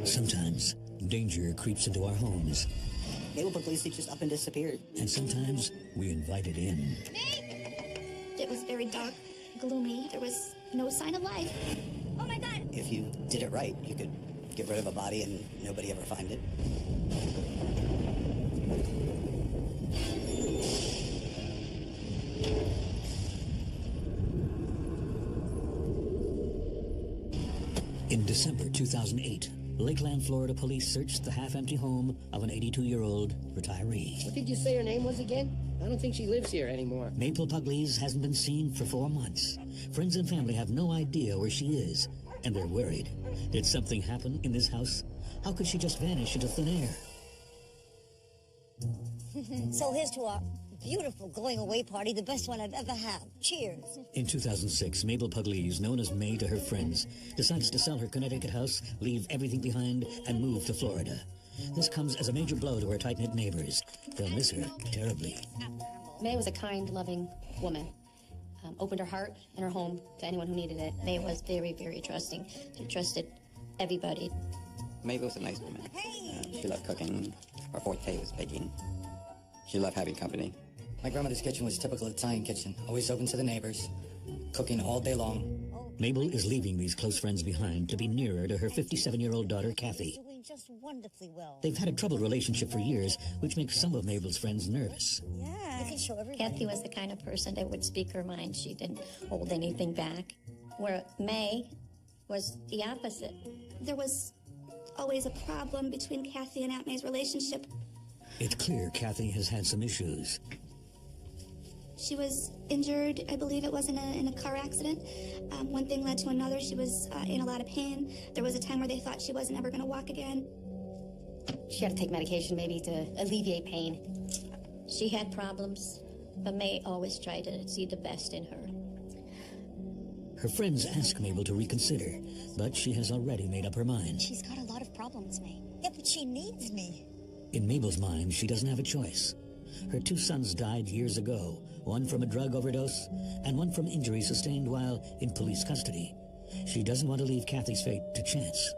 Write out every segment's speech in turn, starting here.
Sometimes danger creeps into our homes. Mabel Puglisi just up and disappeared. And sometimes we invite it in. It was very dark, gloomy. There was no sign of life. Oh my God! If you did it right, you could get rid of a body and nobody ever find it. In December 2008, Lakeland, Florida police searched the half-empty home of an 82-year-old retiree. What did you say her name was again? I don't think she lives here anymore. Mabel Puglisi hasn't been seen for 4 months. Friends and family have no idea where she is, and they're worried. Did something happen in this house? How could she just vanish into thin air? So here's to our beautiful going-away party, the best one I've ever had. Cheers. In 2006, Mabel Puglisi, known as May to her friends, decides to sell her Connecticut house, leave everything behind, and move to Florida. This comes as a major blow to her tight-knit neighbors. They'll miss her terribly. May was a kind, loving woman. Opened her heart and her home to anyone who needed it. May was very, very trusting. She trusted everybody. Mabel was a nice woman. She loved cooking. Her forte was baking. She loved having company. My grandmother's kitchen was a typical Italian kitchen, always open to the neighbors, cooking all day long. Mabel is leaving these close friends behind to be nearer to her 57-year-old daughter, Kathy. Doing just wonderfully well. They've had a troubled relationship for years, which makes some of Mabel's friends nervous. Yeah, you can show everybody. Kathy was the kind of person that would speak her mind. She didn't hold anything back. Where May was the opposite. There was always a problem between Kathy and Aunt May's relationship. It's clear Kathy has had some issues. She was injured, I believe it was in a car accident. One thing led to another. She was in a lot of pain. There was a time where they thought she wasn't ever going to walk again. She had to take medication maybe to alleviate pain. She had problems, but May always tried to see the best in her. Her friends ask Mabel to reconsider, but she has already made up her mind. She's got a lot of problems, May. Yeah, but she needs me. In Mabel's mind, she doesn't have a choice. Her 2 sons died years ago, one from a drug overdose and one from injuries sustained while in police custody. She doesn't want to leave Kathy's fate to chance.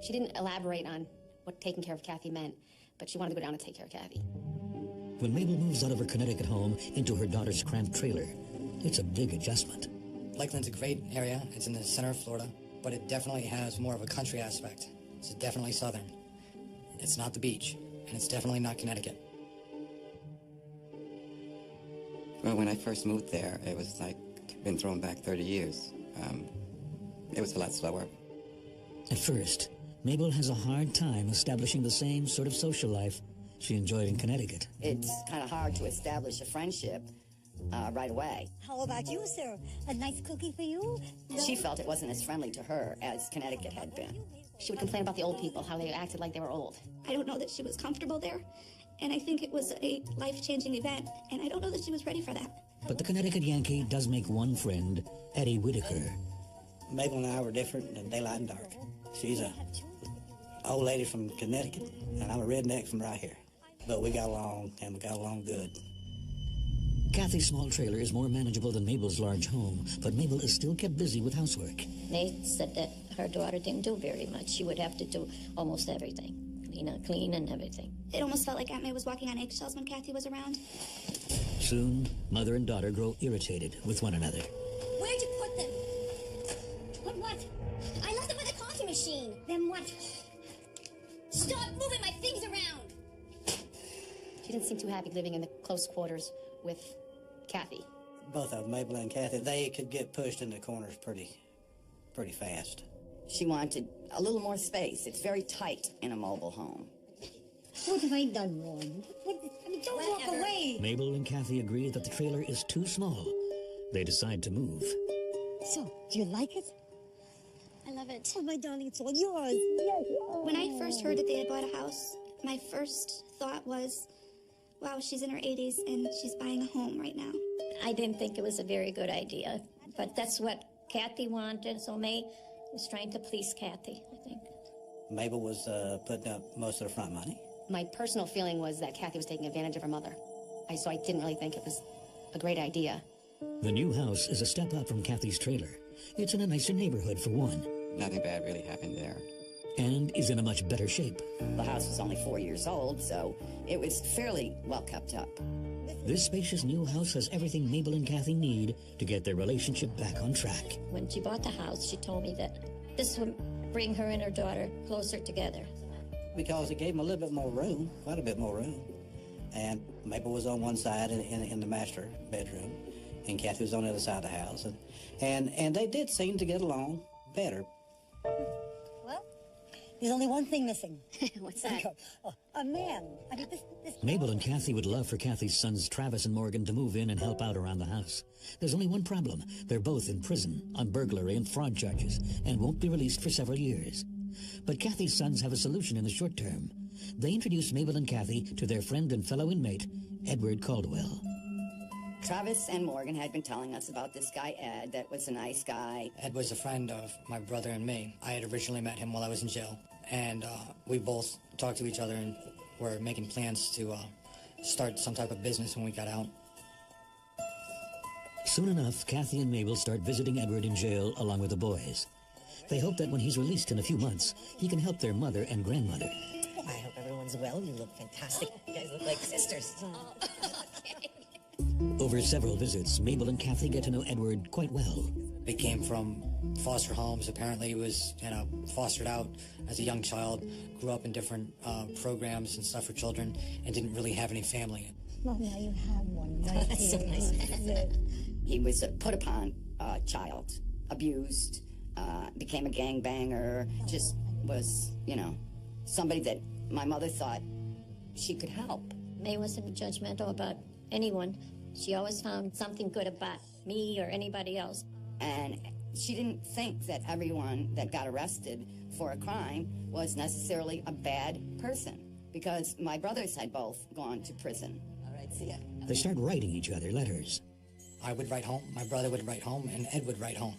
She didn't elaborate on what taking care of Kathy meant, but she wanted to go down and take care of Kathy. When Mabel moves out of her Connecticut home into her daughter's cramped trailer, it's a big adjustment. Lakeland's a great area. It's in the center of Florida, but it definitely has more of a country aspect. It's definitely southern. It's not the beach, and it's definitely not Connecticut. Well, when I first moved there, it was like been thrown back 30 years. It was a lot slower. At first, Mabel has a hard time establishing the same sort of social life she enjoyed in Connecticut. It's kind of hard to establish a friendship right away. How about you, sir? A nice cookie for you? She felt it wasn't as friendly to her as Connecticut had been. She would complain about the old people, how they acted like they were old. I don't know that she was comfortable there, and I think it was a life-changing event, and I don't know that she was ready for that. But the Connecticut Yankee does make one friend, Eddie Whitaker. Mabel and I were different than daylight and dark. She's a old lady from Connecticut, and I'm a redneck from right here. But we got along, and we got along good. Kathy's small trailer is more manageable than Mabel's large home, but Mabel is still kept busy with housework. May said that her daughter didn't do very much. She would have to do almost everything. Clean and everything. It almost felt like Aunt May was walking on eggshells when Kathy was around. Soon, mother and daughter grow irritated with one another. Where'd you put them? Put what? I left them by the coffee machine. Then what? Stop moving my things around! She didn't seem too happy living in the close quarters with Kathy. Both of them, Mabel and Kathy, they could get pushed in the corners pretty fast. She wanted a little more space. It's very tight in a mobile home. What have I done wrong? Don't walk away. Mabel and Kathy agree that the trailer is too small. They decide to move. So, do you like it? I love it. Oh, my darling, it's all yours. Yes. When I first heard that they had bought a house, my first thought was, wow, she's in her 80s and she's buying a home right now. I didn't think it was a very good idea, but that's what Kathy wanted, so May was trying to please Kathy, I think. Mabel was putting up most of the front money. My personal feeling was that Kathy was taking advantage of her mother. So I didn't really think it was a great idea. The new house is a step up from Kathy's trailer. It's in a nicer neighborhood, for one. Nothing bad really happened there. and is in a much better shape. The house was only 4 years old, so it was fairly well kept up. This spacious new house has everything Mabel and Kathy need to get their relationship back on track. When she bought the house, she told me that this would bring her and her daughter closer together. Because it gave them a little bit more room, quite a bit more room. And Mabel was on one side in the master bedroom, and Kathy was on the other side of the house. And they did seem to get along better. Well, there's only one thing missing. What's that? A man. I mean, this Mabel and Kathy would love for Kathy's sons Travis and Morgan to move in and help out around the house. There's only one problem. They're both in prison on burglary and fraud charges and won't be released for several years. But Kathy's sons have a solution in the short term. They introduce Mabel and Kathy to their friend and fellow inmate, Edward Caldwell. Travis and Morgan had been telling us about this guy, Ed, that was a nice guy. Ed was a friend of my brother and me. I had originally met him while I was in jail, and we both talked to each other and were making plans to start some type of business when we got out. Soon enough, Kathy and Mabel start visiting Edward in jail along with the boys. They hope that when he's released in a few months, he can help their mother and grandmother. I hope everyone's well. You look fantastic. You guys look like sisters. Over several visits, Mabel and Kathy get to know Edward quite well. He came from foster homes. Apparently he was, fostered out as a young child, grew up in different programs and stuff for children, and didn't really have any family. Well, now you have one right That's so here. nice. He was a put upon child, abused, became a gangbanger, just was, somebody that my mother thought she could help. May wasn't judgmental about anyone. She always found something good about me or anybody else. And she didn't think that everyone that got arrested for a crime was necessarily a bad person, because my brothers had both gone to prison. All right, see ya. They start writing each other letters. I would write home, my brother would write home, and Ed would write home.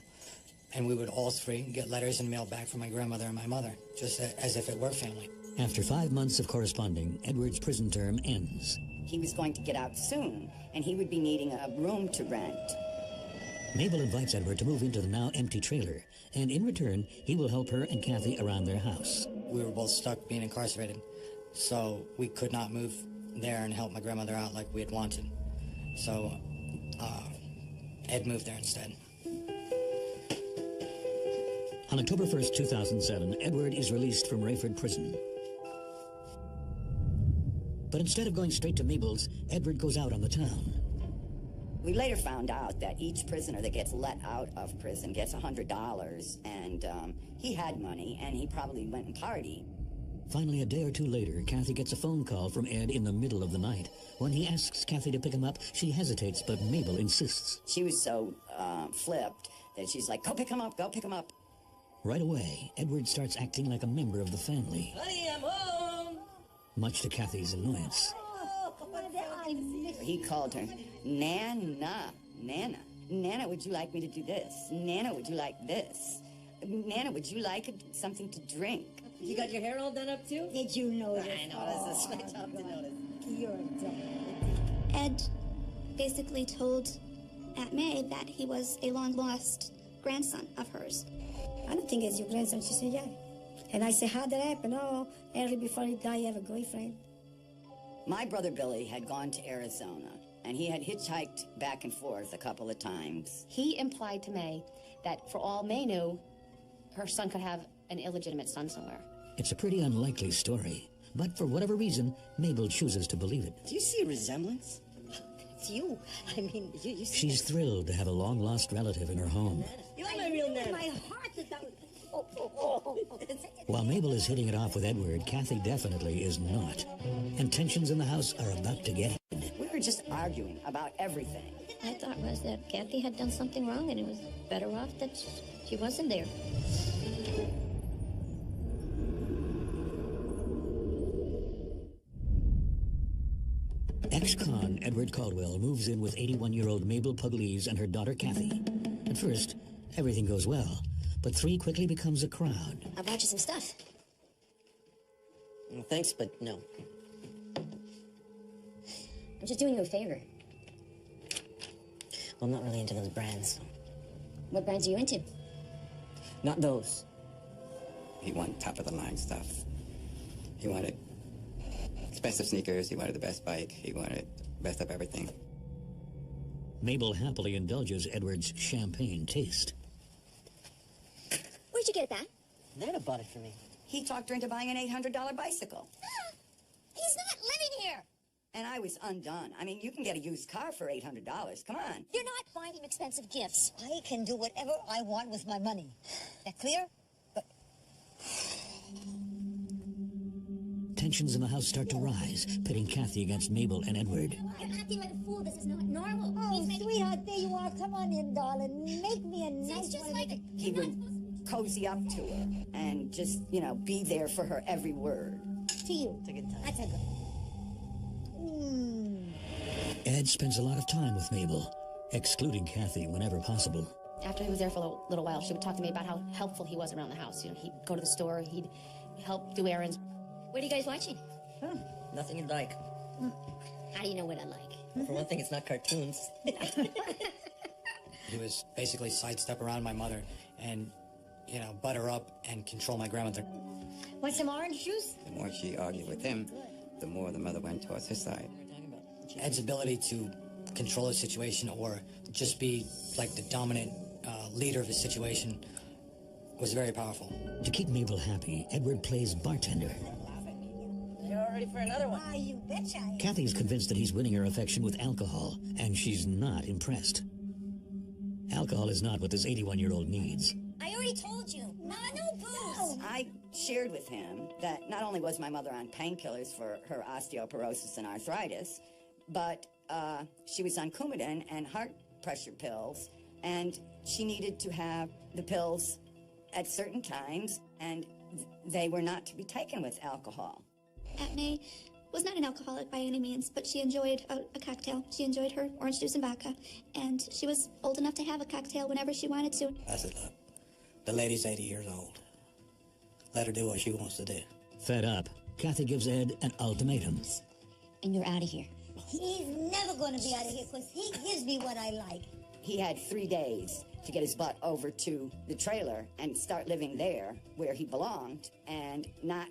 And we would all three get letters and mail back from my grandmother and my mother, just as if it were family. After 5 months of corresponding, Edward's prison term ends. He was going to get out soon, and he would be needing a room to rent. Mabel invites Edward to move into the now empty trailer, and in return, he will help her and Kathy around their house. We were both stuck being incarcerated, so we could not move there and help my grandmother out like we had wanted. So Ed moved there instead. On October 1st, 2007, Edward is released from Rayford Prison. But instead of going straight to Mabel's, Edward goes out on the town. We later found out that each prisoner that gets let out of prison gets $100, and he had money, and he probably went and partied. Finally, a day or two later, Kathy gets a phone call from Ed in the middle of the night. When he asks Kathy to pick him up, she hesitates, but Mabel insists. She was so flipped that she's like, go pick him up, go pick him up. Right away, Edward starts acting like a member of the family. Honey, I'm home. Much to Kathy's annoyance. He called her Nana. Nana. Nana, would you like me to do this? Nana, would you like this? Nana, would you like something to drink? You got your hair all done up too? Did you notice? I noticed. It's my job to notice. You're dumb. Ed basically told Aunt May that he was a long-lost grandson of hers. I don't think it's your grandson. She said, yeah. And I said, how did that happen? Oh, early before he died, he had a boyfriend. My brother Billy had gone to Arizona, and he had hitchhiked back and forth a couple of times. He implied to May that for all May knew, her son could have an illegitimate son somewhere. It's a pretty unlikely story, but for whatever reason, Mabel chooses to believe it. Do you see a resemblance? It's you. I mean, you see. She's thrilled to have a long-lost relative in her home. You are my real nana. My heart is down. While Mabel is hitting it off with Edward, Kathy definitely is not. And tensions in the house are about to get heated. We were just arguing about everything. I thought was that Kathy had done something wrong and it was better off that she wasn't there. Ex-con Edward Caldwell moves in with 81-year-old Mabel Pugliese and her daughter Kathy. At first, everything goes well, but 3 quickly becomes a crowd. I bought you some stuff. Well, thanks, but no. I'm just doing you a favor. Well, I'm not really into those brands. What brands are you into? Not those. He wanted top-of-the-line stuff. He wanted expensive sneakers, he wanted the best bike, he wanted the best of everything. Mabel happily indulges Edward's champagne taste. Where'd you get that? Nana bought it for me. He talked her into buying an $800 bicycle. He's not living here. And I was undone. I mean, you can get a used car for $800. Come on. You're not buying him expensive gifts. I can do whatever I want with my money. That clear? But Tensions in the house start to rise, pitting Kathy against Mabel and Edward. You're acting like a fool. This is not normal. oh, sweetheart, there you are. Come on in, darling. Make me a nice It's just one. like a... He would cozy up to her and just, you know, be there for her every word. To you. It's a good time. That's a good. Ed spends a lot of time with Mabel, excluding Kathy whenever possible. After he was there for a little while, she would talk to me about how helpful he was around the house. You know, he'd go to the store, he'd help do errands. What are you guys watching? Nothing you'd like. How do you know what I like? For one thing, it's not cartoons. He was basically sidestep around my mother and, you know, butt her up and control my grandmother. Want some orange juice? The more she argued with him, the more the mother went towards his side. Ed's ability to control a situation or just be like the dominant leader of the situation was very powerful. To keep Mabel happy, Edward plays bartender. You're all ready for another one. Ah, you betcha. Kathy's convinced that he's winning her affection with alcohol, and she's not impressed. Alcohol is not what this 81-year-old needs. I already told you. No booze. I shared with him that not only was my mother on painkillers for her osteoporosis and arthritis, but she was on Coumadin and heart pressure pills, and she needed to have the pills at certain times, and they were not to be taken with alcohol. Aunt May was not an alcoholic by any means, but she enjoyed a cocktail. She enjoyed her orange juice and vodka, and she was old enough to have a cocktail whenever she wanted to. I said, look, the lady's 80 years old. Let her do what she wants to do. Fed up, Kathy gives Ed an ultimatum. And you're out of here. He's never going to be out of here because he gives me what I like. He had 3 days to get his butt over to the trailer and start living there where he belonged and not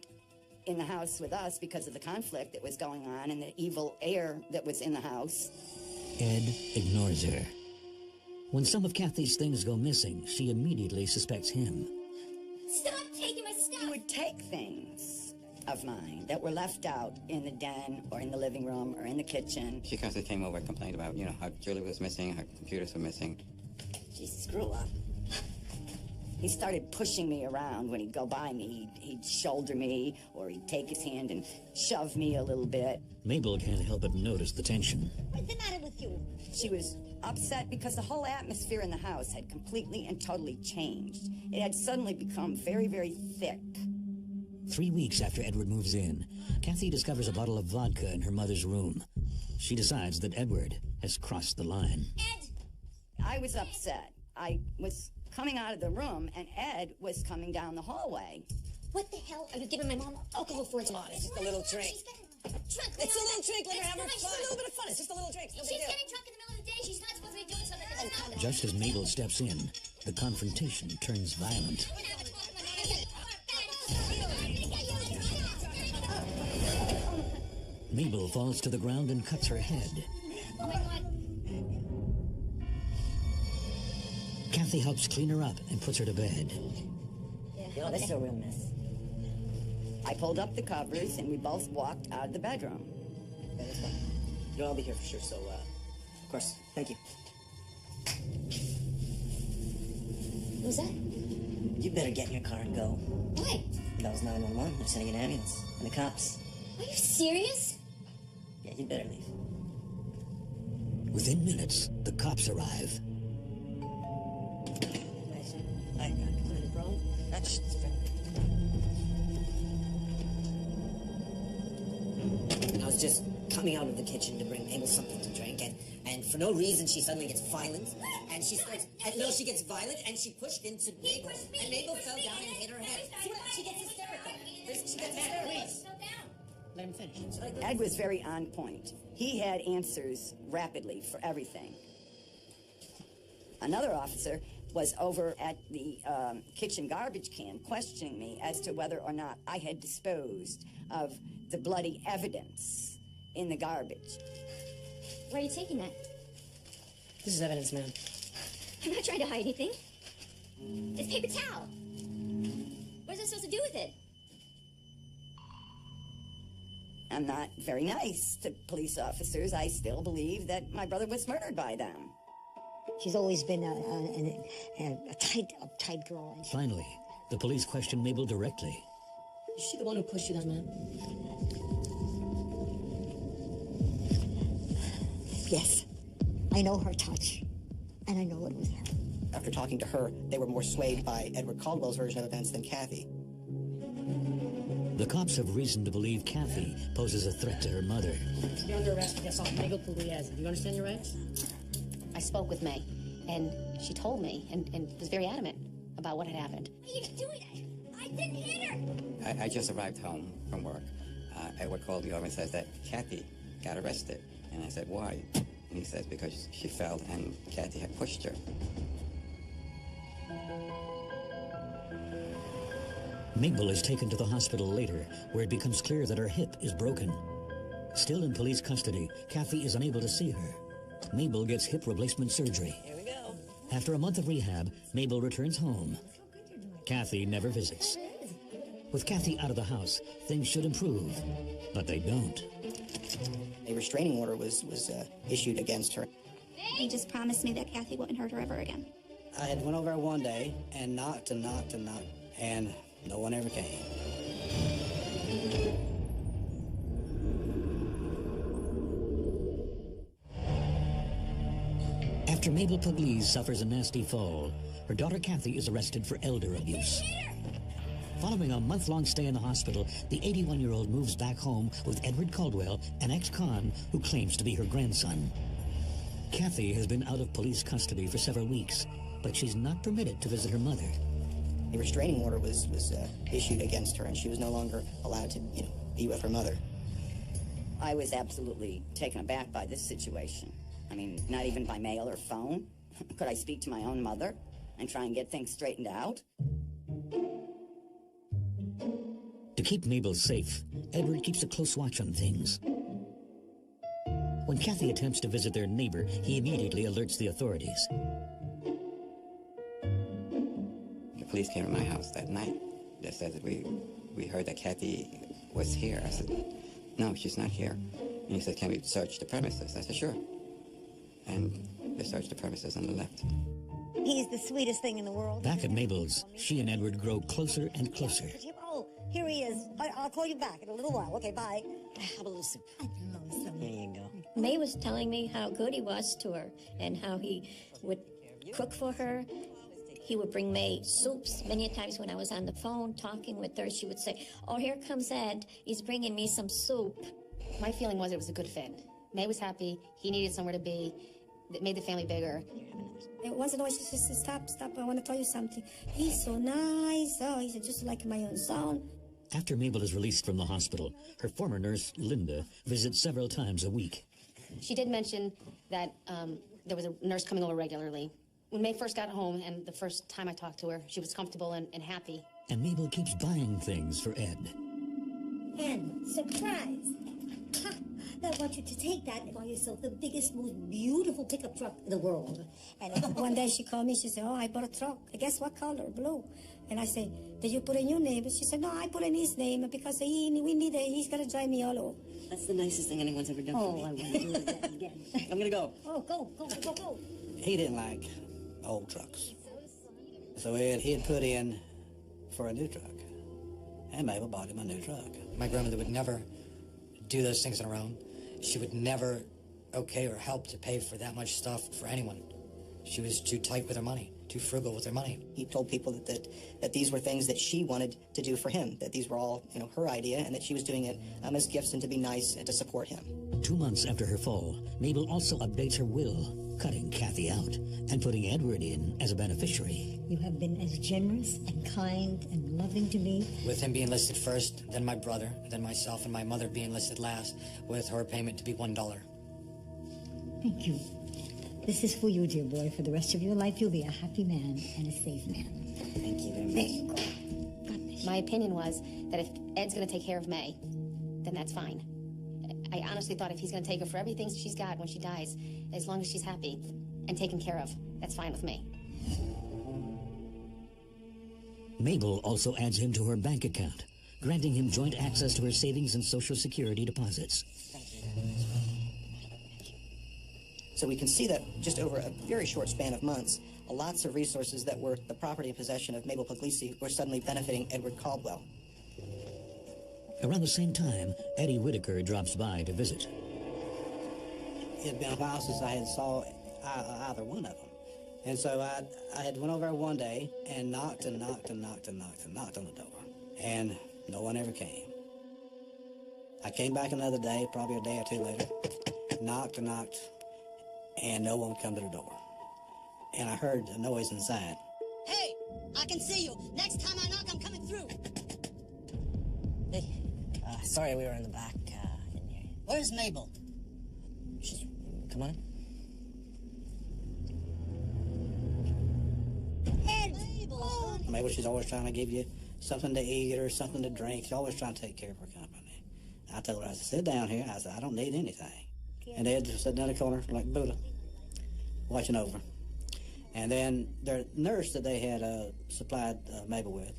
in the house with us because of the conflict that was going on and the evil air that was in the house. Ed ignores her. When some of Kathy's things go missing, she immediately suspects him. Stop taking my stuff. He would take things of mine that were left out in the den or in the living room or in the kitchen. She constantly came over and complained about, you know, how jewelry was missing, her computers were missing. Jesus, screw up. He started pushing me around when he'd go by me. He'd shoulder me, or he'd take his hand and shove me a little bit. Mabel can't help but notice the tension. What's the matter with you? She was upset because the whole atmosphere in the house had completely and totally changed. It had suddenly become very, very thick. 3 weeks after Edward moves in, Kathy discovers a bottle of vodka in her mother's room. She decides that Edward has crossed the line. Ed! I was upset. I was coming out of the room, and Ed was coming down the hallway. What the hell are you giving my mom alcohol for? It's just a little drink. She's getting drunk. It's a little drink. Let her have her It's fun. It's a little bit of fun. It's just a little drink. No big She's deal. getting drunk in the middle of the day. She's not supposed to be doing something that's not. Just as Mabel steps in, the confrontation turns violent. Mabel falls to the ground and cuts her head. Oh my God. Kathy helps clean her up and puts her to bed. You know, this is a real mess. I pulled up the covers, and we both walked out of the bedroom. Okay, that's fine. You know, I'll be here for sure, so, of course, thank you. Who's that? You better get in your car and go. Why? That was 911. They're sending an ambulance. And the cops. Are you serious? Yeah, you better leave. Within minutes, the cops arrive. I got a problem. That's I was just coming out of the kitchen to bring Mabel something to drink, and for no reason she suddenly gets violent, and she starts. She gets violent, and she pushed into Mabel, and Mabel fell down and hit her head. She gets hysterical. She gets hysterical. Let him finish. Ed was very on point. He had answers rapidly for everything. Another officer was over at the kitchen garbage can questioning me as to whether or not I had disposed of the bloody evidence in the garbage. Where are you taking that? This is evidence, ma'am. I'm not trying to hide anything. It's paper towel. What is it supposed to do with it? I'm not very nice to police officers. I still believe that my brother was murdered by them. She's always been a tight girl. Finally, the police questioned Mabel directly. Is she the one who pushed you down, ma'am? Yes. I know her touch. And I know it was her. After talking to her, they were more swayed by Edward Caldwell's version of events than Kathy. The cops have reason to believe Kathy poses a threat to her mother. You're under arrest for assault. Legal police. Do you understand your rights? I spoke with May, and she told me and was very adamant about what had happened. What are you doing? I didn't hit her. I just arrived home from work. Edward called me over and says that Kathy got arrested. And I said, why? And he says, because she fell and Kathy had pushed her. Mabel is taken to the hospital later, where it becomes clear that her hip is broken. Still in police custody, Kathy is unable to see her. Mabel gets hip replacement surgery. Here we go. After a month of rehab, Mabel returns home. Kathy never visits. With Kathy out of the house, things should improve, but they don't. A restraining order was issued against her. He just promised me that Kathy wouldn't hurt her ever again. I had went over there one day and knocked, and no one ever came. After Mabel Pugliese suffers a nasty fall, her daughter Kathy is arrested for elder abuse. Following a month-long stay in the hospital, the 81-year-old moves back home with Edward Caldwell, an ex-con who claims to be her grandson. Kathy has been out of police custody for several weeks, but she's not permitted to visit her mother. A restraining order was issued against her, and she was no longer allowed to, be with her mother. I was absolutely taken aback by this situation. I mean, not even by mail or phone. Could I speak to my own mother and try and get things straightened out? To keep Mabel safe, Edward keeps a close watch on things. When Kathy attempts to visit their neighbor, he immediately alerts the authorities. The police came to my house that night. They said that we heard that Kathy was here. I said, no, she's not here. And he said, can we search the premises? I said, sure. And they searched the premises on the left. He's the sweetest thing in the world. Back at Mabel's, she and Edward grow closer and closer. Oh, here he is. I'll call you back in a little while. Okay, bye. Have a little soup. There you go. May was telling me how good he was to her and how he would cook for her. He would bring May soups. Many times when I was on the phone talking with her, she would say, oh, here comes Ed. He's bringing me some soup. My feeling was it was a good fit. May was happy. He needed somewhere to be. It made the family bigger. And once in a while, she says, stop, I want to tell you something. He's so nice. Oh, he's just like my own son. After Mabel is released from the hospital, her former nurse, Linda, visits several times a week. She did mention that there was a nurse coming over regularly. When May first got home and the first time I talked to her, she was comfortable and happy. And Mabel keeps buying things for Ed. And surprise! I want you to take that and buy yourself the biggest, most beautiful pickup truck in the world. And one day she called me, she said, oh, I bought a truck. Guess what color? Blue. And I said, did you put in your name? She said, no, I put in his name because he's going to drive me all over. That's the nicest thing anyone's ever done for me. I want to do that again. I'm going to go. Oh, go. He didn't like old trucks. So he had put in for a new truck. And Mabel bought him a new truck. My grandmother would never do those things on her own. She would never okay or help to pay for that much stuff for anyone. She was too tight with her money, too frugal with her money. He told people that these were things that she wanted to do for him, that these were all, her idea, and that she was doing it as gifts and to be nice and to support him. 2 months after her fall, Mabel also updates her will, cutting Kathy out and putting Edward in as a beneficiary. You have been as generous and kind and loving to me. With him being listed first, then my brother, then myself, and my mother being listed last, with her payment to be $1. Thank you. This is for you, dear boy. For the rest of your life, you'll be a happy man and a safe man. Thank you very much. There you go. My opinion was that if Ed's going to take care of May, then that's fine. I honestly thought if he's going to take her for everything she's got when she dies, as long as she's happy and taken care of, that's fine with me. Mabel also adds him to her bank account, granting him joint access to her savings and Social Security deposits. So we can see that just over a very short span of months, lots of resources that were the property and possession of Mabel Puglisi were suddenly benefiting Edward Caldwell. Around the same time, Eddie Whitaker drops by to visit. It had been a while since I had saw either one of them. And so I had went over there one day and knocked on the door. And no one ever came. I came back another day, probably a day or two later, knocked, and no one would come to the door. And I heard a noise inside. Hey, I can see you. Next time I knock, I'm coming through. Hey, sorry we were in the back. Didn't hear you. Where's Mabel? She's... Come on. Mabel, she's always trying to give you something to eat or something to drink. She's always trying to take care of her company. I told her, I said, sit down here. I said, I don't need anything. And Ed just sat down in the corner like Buddha, watching over. And then their nurse that they had supplied Mabel with,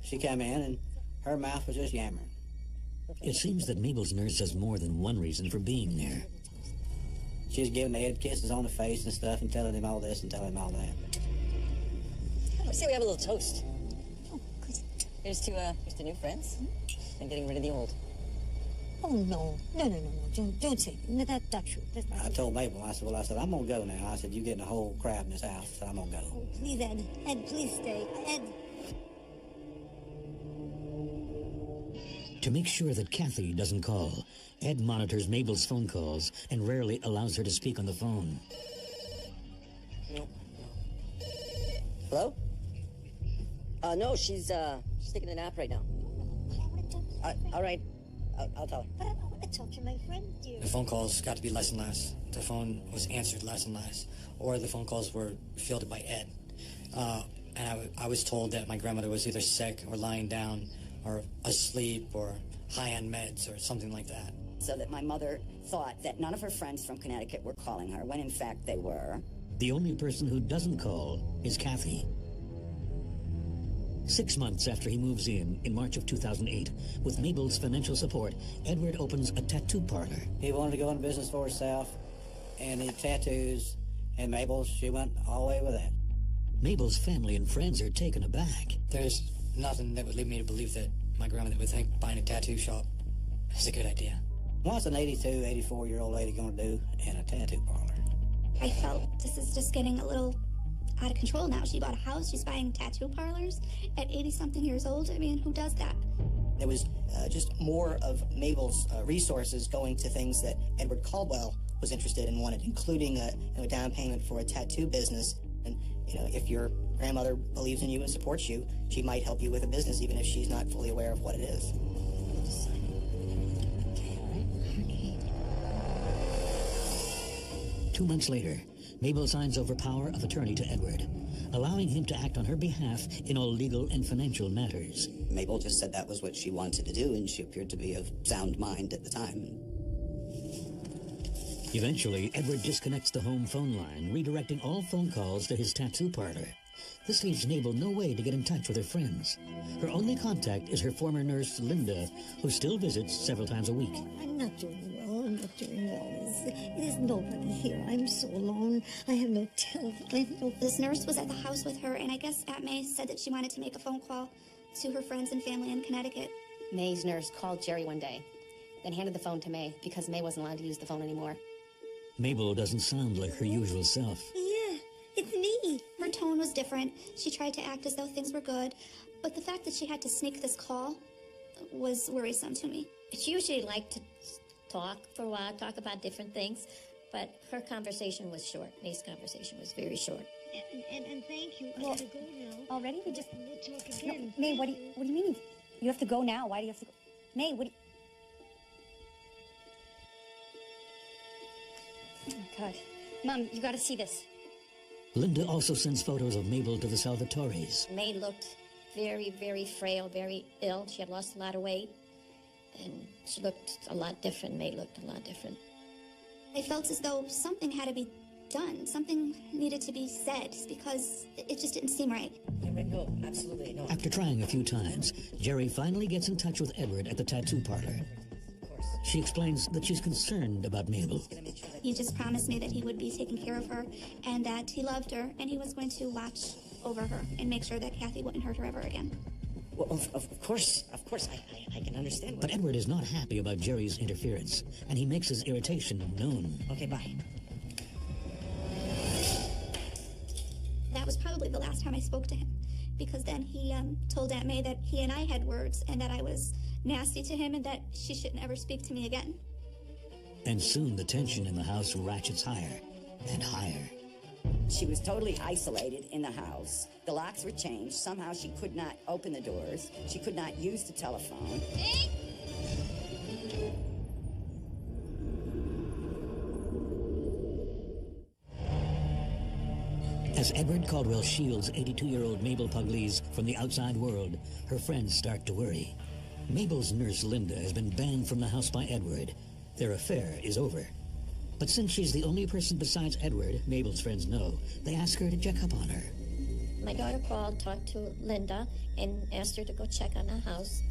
she came in and her mouth was just yammering. It seems that Mabel's nurse has more than one reason for being there. She was giving Ed kisses on the face and stuff and telling him all this and telling him all that. Let's see, we have a little toast. Oh, good. Here's to new friends and getting rid of the old. Oh, no. No. Don't say that. That's not true. That's not I true. told Mabel, I said, I'm going to go now. I said, you're getting a whole crowd in this house, so I'm going to go. Oh, please, Ed. Ed, please stay. Ed. To make sure that Kathy doesn't call, Ed monitors Mabel's phone calls and rarely allows her to speak on the phone. No. Hello? No, she's taking a nap right now. All right. I'll tell her. But I want to talk to my friend, dear. The phone calls got to be less and less. The phone was answered less and less. Or the phone calls were fielded by Ed. And I was told that my grandmother was either sick or lying down or asleep or high on meds or something like that. So that my mother thought that none of her friends from Connecticut were calling her, when in fact they were. The only person who doesn't call is Kathy. 6 months after he moves in March of 2008, with Mabel's financial support, Edward opens a tattoo parlor. He wanted to go into business for himself, and he tattoos, and Mabel, she went all the way with that. Mabel's family and friends are taken aback. There's nothing that would lead me to believe that my grandmother would think buying a tattoo shop is a good idea. What's an 82, 84-year-old lady going to do in a tattoo parlor? I felt this is just getting a little out of control now. She bought a house, she's buying tattoo parlors at 80-something years old. I mean, who does that? There was just more of Mabel's resources going to things that Edward Caldwell was interested in, wanted, including a down payment for a tattoo business. And, if your grandmother believes in you and supports you, she might help you with a business, even if she's not fully aware of what it is. 2 months later, Mabel signs over power of attorney to Edward, allowing him to act on her behalf in all legal and financial matters. Mabel just said that was what she wanted to do, and she appeared to be of sound mind at the time. Eventually, Edward disconnects the home phone line, redirecting all phone calls to his tattoo parlor. This leaves Mabel no way to get in touch with her friends. Her only contact is her former nurse, Linda, who still visits several times a week. I'm not doing well. There's nobody here. I'm so alone. I have no telephone. This nurse was at the house with her, and I guess Aunt May said that she wanted to make a phone call to her friends and family in Connecticut. May's nurse called Jerry one day, then handed the phone to May because May wasn't allowed to use the phone anymore. Mabel doesn't sound like her usual self. Yeah, it's me. Her tone was different. She tried to act as though things were good, but the fact that she had to sneak this call was worrisome to me. She usually liked to talk for a while, talk about different things, but her conversation was short. May's conversation was very short. And thank you. I gotta go now. Already? We just... We'll talk again. No, May, what do you mean? You have to go now. Why do you have to go? May, what do you... Oh, my God. Mom, you gotta see this. Linda also sends photos of Mabel to the Salvatore's. May looked very, very frail, very ill. She had lost a lot of weight, and she looked a lot different. May looked a lot different. I felt as though something had to be done. Something needed to be said because it just didn't seem right. No, absolutely, no. After trying a few times, Jerry finally gets in touch with Edward at the tattoo parlor. She explains that she's concerned about Mabel. He just promised me that he would be taking care of her and that he loved her and he was going to watch over her and make sure that Kathy wouldn't hurt her ever again. Well, of course, I can understand. But Edward is not happy about Jerry's interference, and he makes his irritation known. Okay, bye. That was probably the last time I spoke to him, because then he told Aunt May that he and I had words and that I was nasty to him and that she shouldn't ever speak to me again. And soon the tension in the house ratchets higher and higher. She was totally isolated in the house. The locks were changed. Somehow she could not open the doors. She could not use the telephone. As Edward Caldwell shields 82-year-old Mabel Pugliese from the outside world, her friends start to worry. Mabel's nurse, Linda, has been banned from the house by Edward. Their affair is over. But since she's the only person besides Edward Mabel's friends know, they ask her to check up on her. My daughter called, talked to Linda, and asked her to go check on the house.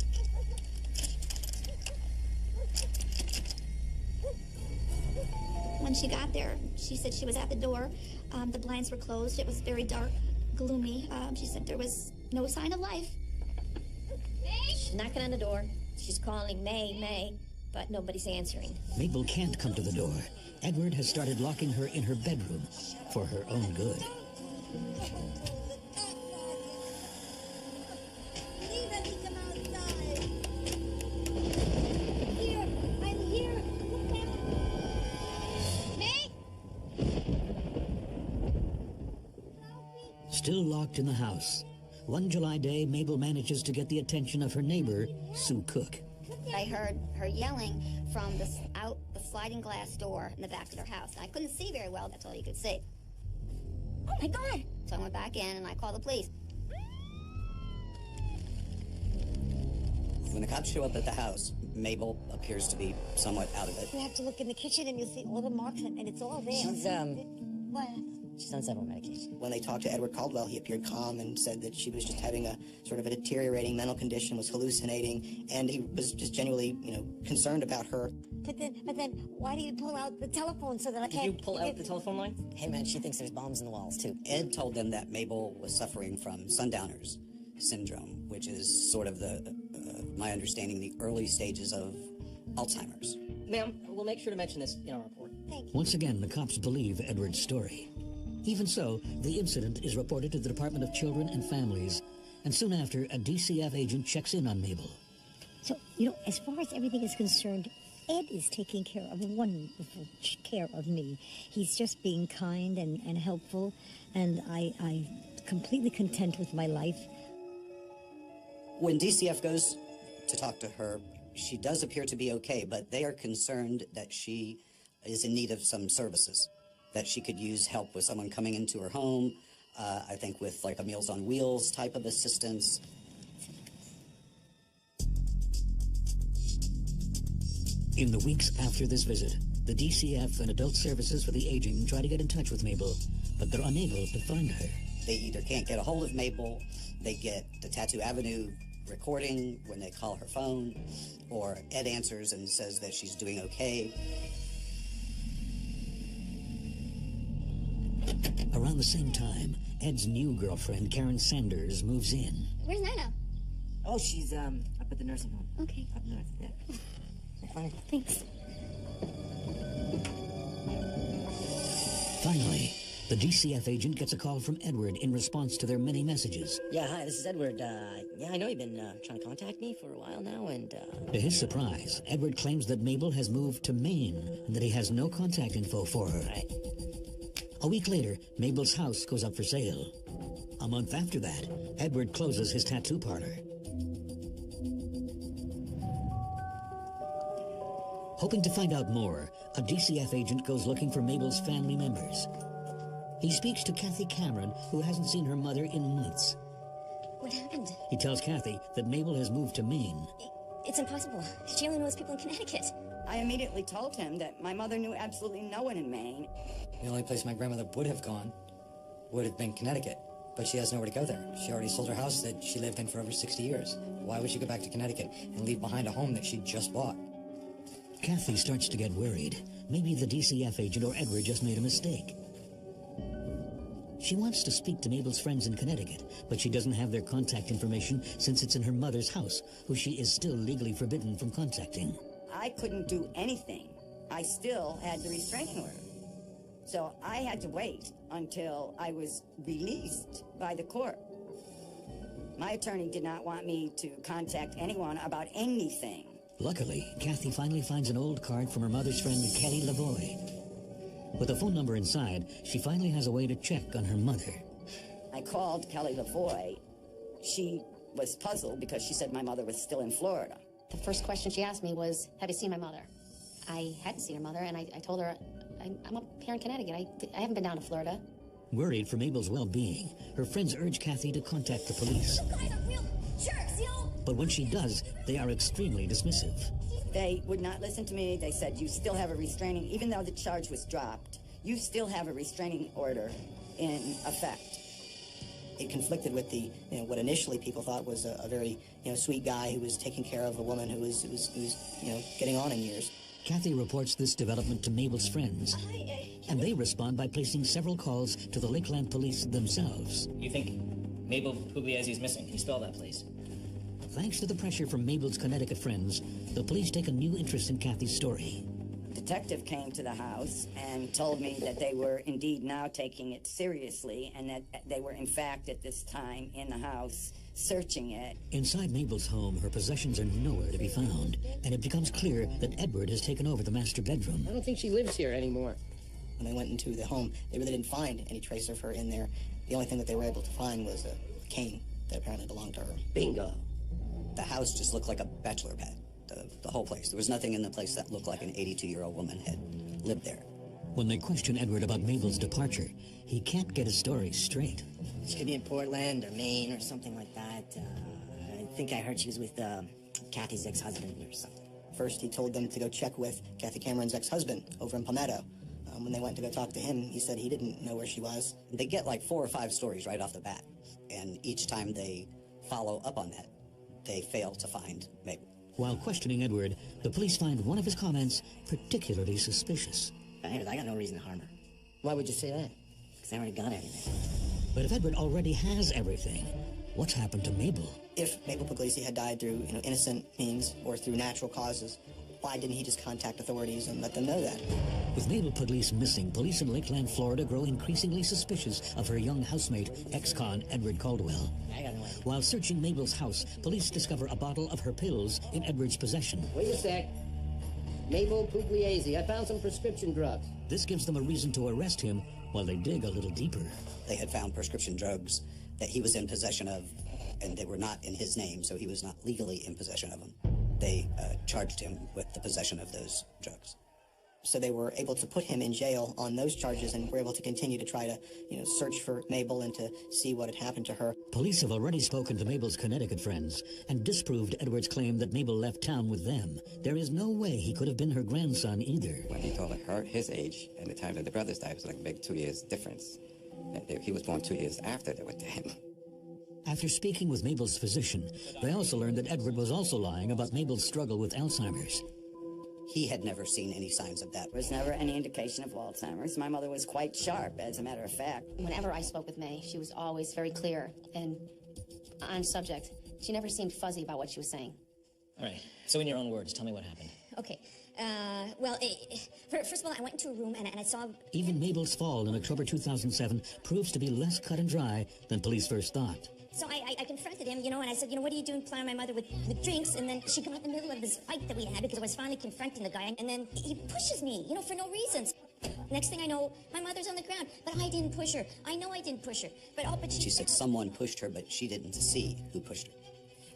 When she got there, she said she was at the door. The blinds were closed. It was very dark, gloomy. She said there was no sign of life. She's knocking on the door. She's calling May, but nobody's answering. Mabel can't come to the door. Edward has started locking her in her bedroom for her own good. Still locked in the house, one July day, Mabel manages to get the attention of her neighbor, Sue Cook. I heard her yelling from out the sliding glass door in the back of their house. I couldn't see very well. That's all you could see. Oh, my God. So I went back in and I called the police. When the cops show up at the house, Mabel appears to be somewhat out of it. You have to look in the kitchen and you'll see all the marks and it's all there. What? She's on several medications. When they talked to Edward Caldwell, he appeared calm and said that she was just having a sort of a deteriorating mental condition, was hallucinating, and he was just genuinely, concerned about her. But then, why do you pull out the telephone so that I can't... Did you pull out the telephone line? Hey, man, she thinks there's bombs in the walls, too. Ed told them that Mabel was suffering from sundowners syndrome, which is sort of my understanding, the early stages of Alzheimer's. Ma'am, we'll make sure to mention this in our report. Thank you. Once again, the cops believe Edward's story. Even so, the incident is reported to the Department of Children and Families, and soon after, a DCF agent checks in on Mabel. So, as far as everything is concerned, Ed is taking wonderful care of me. He's just being kind and helpful, and I'm completely content with my life. When DCF goes to talk to her, she does appear to be okay, but they are concerned that she is in need of some services, that she could use help with someone coming into her home, I think with like a Meals on Wheels type of assistance. In the weeks after this visit, the DCF and Adult Services for the Aging try to get in touch with Mabel, but they're unable to find her. They either can't get a hold of Mabel, they get the Tattoo Avenue recording when they call her phone, or Ed answers and says that she's doing okay. Around the same time, Ed's new girlfriend, Karen Sanders, moves in. Where's Nana? Oh, she's up at the nursing home. Okay. Up north, yeah. Thanks. Finally, the DCF agent gets a call from Edward in response to their many messages. Yeah, hi, this is Edward. Yeah, I know you've been trying to contact me for a while now, and To his surprise, Edward claims that Mabel has moved to Maine and that he has no contact info for her. Right. A week later, Mabel's house goes up for sale. A month after that, Edward closes his tattoo parlor. Hoping to find out more, a DCF agent goes looking for Mabel's family members. He speaks to Kathy Cameron, who hasn't seen her mother in months. What happened? He tells Kathy that Mabel has moved to Maine. It's impossible. She only knows people in Connecticut. I immediately told him that my mother knew absolutely no one in Maine. The only place my grandmother would have gone would have been Connecticut, but she has nowhere to go there. She already sold her house that she lived in for over 60 years. Why would she go back to Connecticut and leave behind a home that she just bought? Kathy starts to get worried. Maybe the DCF agent or Edward just made a mistake. She wants to speak to Mabel's friends in Connecticut, but she doesn't have their contact information since it's in her mother's house, who she is still legally forbidden from contacting. I couldn't do anything. I still had the restraining order. So I had to wait until I was released by the court. My attorney did not want me to contact anyone about anything. Luckily, Kathy finally finds an old card from her mother's friend, Kelly Lavoie. With a phone number inside, she finally has a way to check on her mother. I called Kelly Lavoie. She was puzzled because she said my mother was still in Florida. The first question she asked me was, have you seen my mother? I hadn't seen her mother, and I told her, I'm up here in Connecticut. I haven't been down to Florida. Worried for Mabel's well-being, her friends urge Kathy to contact the police. You guys are real jerks, you know? But when she does, they are extremely dismissive. They would not listen to me. They said, you still have a restraining, even though the charge was dropped, you still have a restraining order in effect. It conflicted with the, what initially people thought was a very, sweet guy who was taking care of a woman who was getting on in years. Kathy reports this development to Mabel's friends, and they respond by placing several calls to the Lakeland police themselves. You think Mabel Pugliese is missing? Can you spell that, please? Thanks to the pressure from Mabel's Connecticut friends, the police take a new interest in Kathy's story. A detective came to the house and told me that they were indeed now taking it seriously and that they were in fact at this time in the house searching it. Inside Mabel's home, her possessions are nowhere to be found, and it becomes clear that Edward has taken over the master bedroom. I don't think she lives here anymore. When they went into the home, they really didn't find any trace of her in there. The only thing that they were able to find was a cane that apparently belonged to her. Bingo. The house just looked like a bachelor pad, the whole place. There was nothing in the place that looked like an 82-year-old woman had lived there. When they question Edward about Mabel's departure, he can't get his story straight. She could be in Portland or Maine or something like that. I think I heard she was with Kathy's ex-husband or something. First, he told them to go check with Kathy Cameron's ex-husband over in Palmetto. When they went to go talk to him, he said he didn't know where she was. They get like 4 or 5 stories right off the bat, and each time they follow up on that, they fail to find Mabel. While questioning Edward, the police find one of his comments particularly suspicious. I got no reason to harm her. Why would you say that? Because I already got everything. But if Edward already has everything, what's happened to Mabel? If Mabel Pugliese had died through innocent means or through natural causes, why didn't he just contact authorities and let them know that? With Mabel Pugliese missing, police in Lakeland, Florida grow increasingly suspicious of her young housemate, ex-con Edward Caldwell. While searching Mabel's house, police discover a bottle of her pills in Edward's possession. Wait a sec. Mabel Pugliese, I found some prescription drugs. This gives them a reason to arrest him while they dig a little deeper. They had found prescription drugs that he was in possession of, and they were not in his name, so he was not legally in possession of them. They charged him with the possession of those drugs. So they were able to put him in jail on those charges and were able to continue to try to, search for Mabel and to see what had happened to her. Police have already spoken to Mabel's Connecticut friends and disproved Edward's claim that Mabel left town with them. There is no way he could have been her grandson either. When he told her his age and the time that the brothers died, it was like a big 2 years difference. He was born 2 years after they went to him. After speaking with Mabel's physician, they also learned that Edward was also lying about Mabel's struggle with Alzheimer's. He had never seen any signs of that. There was never any indication of Alzheimer's. My mother was quite sharp, as a matter of fact. Whenever I spoke with May, she was always very clear and on subject. She never seemed fuzzy about what she was saying. All right, so in your own words, tell me what happened. Okay. First of all, I went into a room and I saw... Even Mabel's fall in October 2007 proves to be less cut and dry than police first thought. So I confronted him, and I said, what are you doing plying my mother with drinks? And then she got in the middle of this fight that we had because I was finally confronting the guy. And then he pushes me, for no reasons. Next thing I know, my mother's on the ground. But I didn't push her. I know I didn't push her. But she said someone pushed her, but she didn't see who pushed her.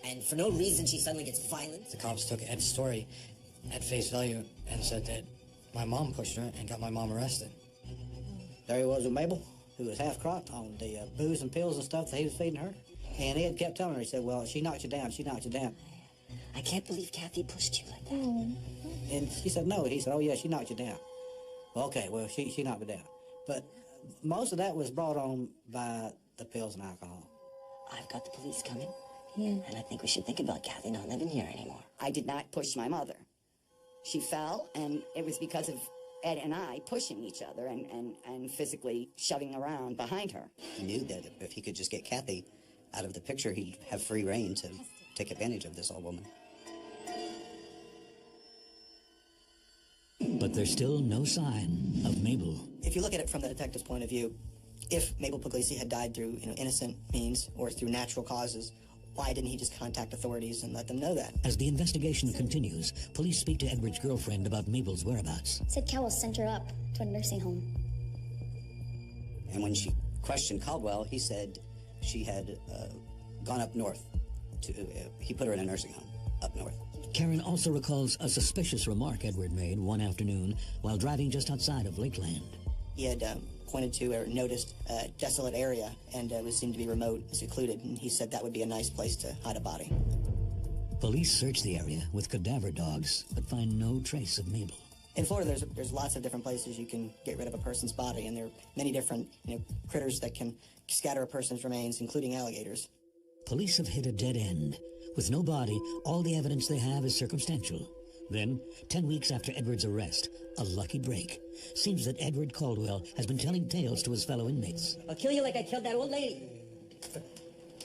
And for no reason, she suddenly gets violent. The cops took Ed's story at face value and said that my mom pushed her and got my mom arrested. There he was with Mabel, who was half crocked on the booze and pills and stuff that he was feeding her. And Ed kept telling her, he said, well, she knocked you down, she knocked you down. I can't believe Kathy pushed you like that. And she said, no. He said, oh, yeah, she knocked you down. Well, okay, well, she knocked me down. But most of that was brought on by the pills and alcohol. I've got the police coming, and I think we should think about Kathy not living here anymore. I did not push my mother. She fell, and it was because of Ed and I pushing each other and physically shoving around behind her. He knew that if he could just get Kathy out of the picture, he'd have free reign to take advantage of this old woman. But there's still no sign of Mabel. If you look at it from the detective's point of view, if Mabel Puglisi had died through innocent means or through natural causes, why didn't he just contact authorities and let them know that? As the investigation continues, police speak to Edward's girlfriend about Mabel's whereabouts. Said Cowell sent her up to a nursing home. And when she questioned Caldwell, he said she had gone up north. He put her in a nursing home up north. Karen also recalls a suspicious remark Edward made one afternoon while driving just outside of Lakeland. He had pointed to or noticed a desolate area and it seemed to be remote and secluded, and he said that would be a nice place to hide a body. Police search the area with cadaver dogs, but find no trace of Mabel. In Florida, there's lots of different places you can get rid of a person's body, and there are many different critters that can scatter a person's remains, including alligators. Police have hit a dead end. With no body, all the evidence they have is circumstantial. Then, 10 weeks after Edward's arrest, a lucky break. Seems that Edward Caldwell has been telling tales to his fellow inmates. I'll kill you like I killed that old lady.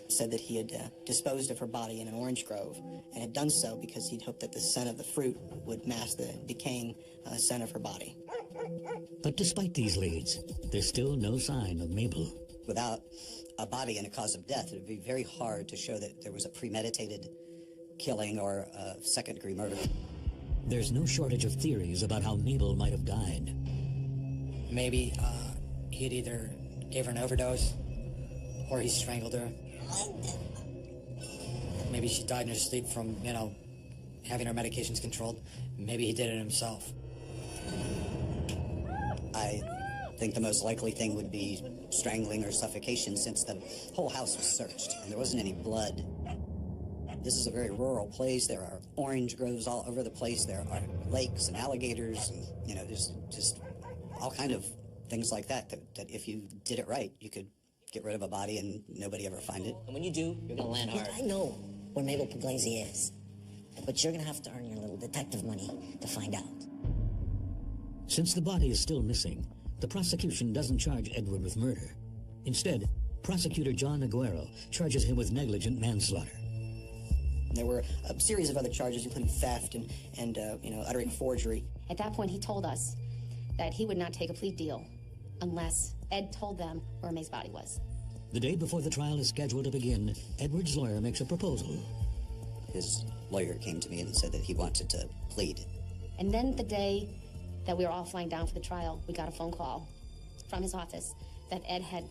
Said that he had disposed of her body in an orange grove, and had done so because he'd hoped that the scent of the fruit would mask the decaying scent of her body. But despite these leads, there's still no sign of Mabel. Without a body and a cause of death, it would be very hard to show that there was a premeditated killing or a second-degree murder. There's no shortage of theories about how Mabel might have died. Maybe he'd either gave her an overdose or he strangled her. Maybe she died in her sleep from, having her medications controlled. Maybe he did it himself. I think the most likely thing would be strangling or suffocation, since the whole house was searched and there wasn't any blood. This is a very rural place. There are orange groves all over the place. There are lakes and alligators and, there's just all kind of things like that if you did it right, you could get rid of a body and nobody ever find it. And when you do, you're going to land hard. I know where Mabel Puglisi is, but you're going to have to earn your little detective money to find out. Since the body is still missing, the prosecution doesn't charge Edward with murder. Instead, prosecutor John Aguero charges him with negligent manslaughter. There were a series of other charges, including theft and uttering forgery. At that point, he told us that he would not take a plea deal unless Ed told them where May's body was. The day before the trial is scheduled to begin, Edward's lawyer makes a proposal. His lawyer came to me and said that he wanted to plead. And then the day that we were all flying down for the trial, we got a phone call from his office that Ed had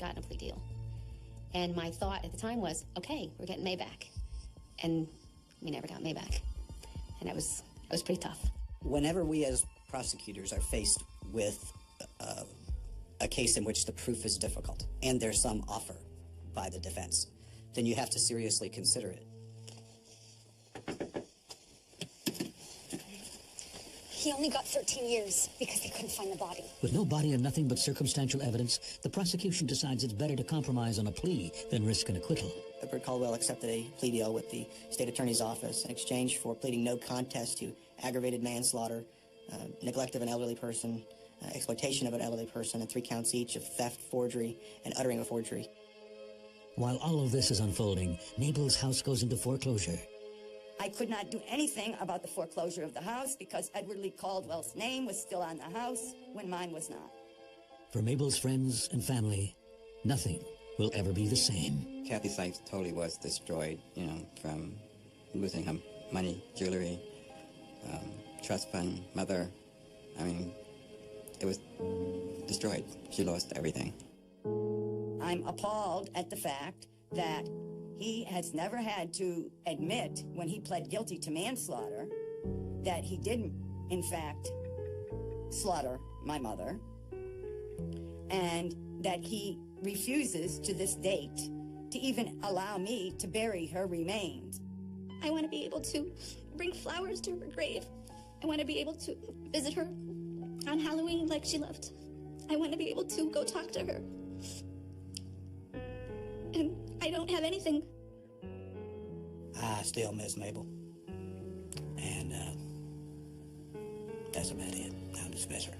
gotten a plea deal. And my thought at the time was, okay, we're getting May back. And we never got May back. And it was pretty tough. Whenever we as prosecutors are faced with a case in which the proof is difficult and there's some offer by the defense, then you have to seriously consider it. He only got 13 years because they couldn't find the body. With no body and nothing but circumstantial evidence, the prosecution decides it's better to compromise on a plea than risk an acquittal. Edward Caldwell accepted a plea deal with the state attorney's office in exchange for pleading no contest to aggravated manslaughter, neglect of an elderly person, exploitation of an elderly person, and 3 counts each of theft, forgery, and uttering a forgery. While all of this is unfolding, Mabel's house goes into foreclosure. I could not do anything about the foreclosure of the house because Edward Lee Caldwell's name was still on the house when mine was not. For Mabel's friends and family, nothing will ever be the same. Kathy's life totally was destroyed, from losing her money, jewelry, trust fund, mother. It was destroyed. She lost everything. I'm appalled at the fact that he has never had to admit when he pled guilty to manslaughter that he didn't, in fact, slaughter my mother, and that he refuses to this date to even allow me to bury her remains. I want to be able to bring flowers to her grave. I want to be able to visit her on Halloween like she loved. I want to be able to go talk to her. And I don't have anything. I still miss Mabel. And that's about it. I just miss her.